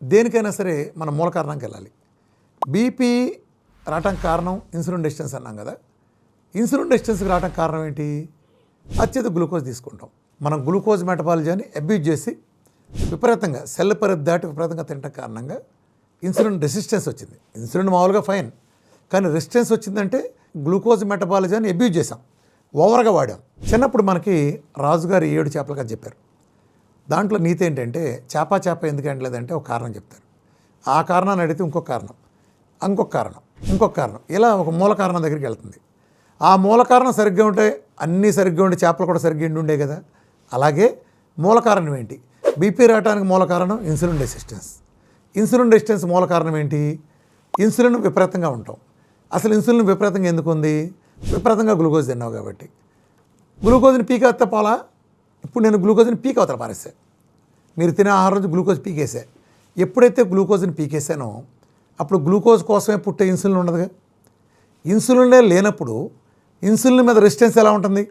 దేనికైనా సరే మన మూల కారణంకి వెళ్ళాలి. బీపీ రావడానికి కారణం ఇన్సులిన్ రెసిస్టెన్స్ అన్నాం కదా. ఇన్సులిన్ రెసిస్టెన్స్కి రావడానికి కారణం ఏంటి? అత్యధిక గ్లూకోజ్ తీసుకుంటాం. మనం గ్లూకోజ్ మెటబాలిజాన్ని అబ్యూజ్ చేసి విపరీతంగా సెల్ పరిధి దాటి విపరీతంగా తినడం కారణంగా ఇన్సులిన్ రెసిస్టెన్స్ వచ్చింది. ఇన్సులిన్ మామూలుగా ఫైన్, కానీ రెసిస్టెన్స్ వచ్చిందంటే గ్లూకోజ్ మెటబాలిజాన్ని అబ్యూజ్ చేసాం, ఓవర్గా వాడాం. చిన్నప్పుడు మనకి రాజుగారు 7 చేపలు కథ చెప్పారు. దాంట్లో నీతి ఏంటంటే చేప ఎందుకు అనలేదంటే ఒక కారణం చెప్తారు. ఆ కారణాన్ని అడిగితే ఇంకొక కారణం ఇలా ఒక మూల కారణం దగ్గరికి వెళ్తుంది. ఆ మూల కారణం సరిగ్గా ఉంటే అన్నీ సరిగ్గా ఉండే చేపలు కూడా సరిగ్గా ఉండే కదా. అలాగే మూల కారణం ఏంటి? బీపీ రావడానికి మూల కారణం ఇన్సులిన్ రెసిస్టెన్స్ మూల కారణం ఏంటి? ఇన్సులిన్ విపరీతంగా ఉంటాం. అసలు ఇన్సులిన్ విపరీతంగా ఎందుకు ఉంది? విపరీతంగా గ్లూకోజ్ తిన్నావు కాబట్టి. గ్లూకోజ్ని పీక్ అవుతా పోలా. ఇప్పుడు నేను గ్లూకోజ్ని పీక్ అవుతా పారేసా. మీరు తినే ఆహారం నుంచి గ్లూకోజ్ పీకేసా. ఎప్పుడైతే గ్లూకోజ్ని పీకేసానో అప్పుడు గ్లూకోజ్ కోసమే పుట్టే ఇన్సులిన్ ఉండదుగా. ఇన్సులినే లేనప్పుడు ఇన్సులిన్ మీద రెసిస్టెన్స్ ఎలా ఉంటుంది?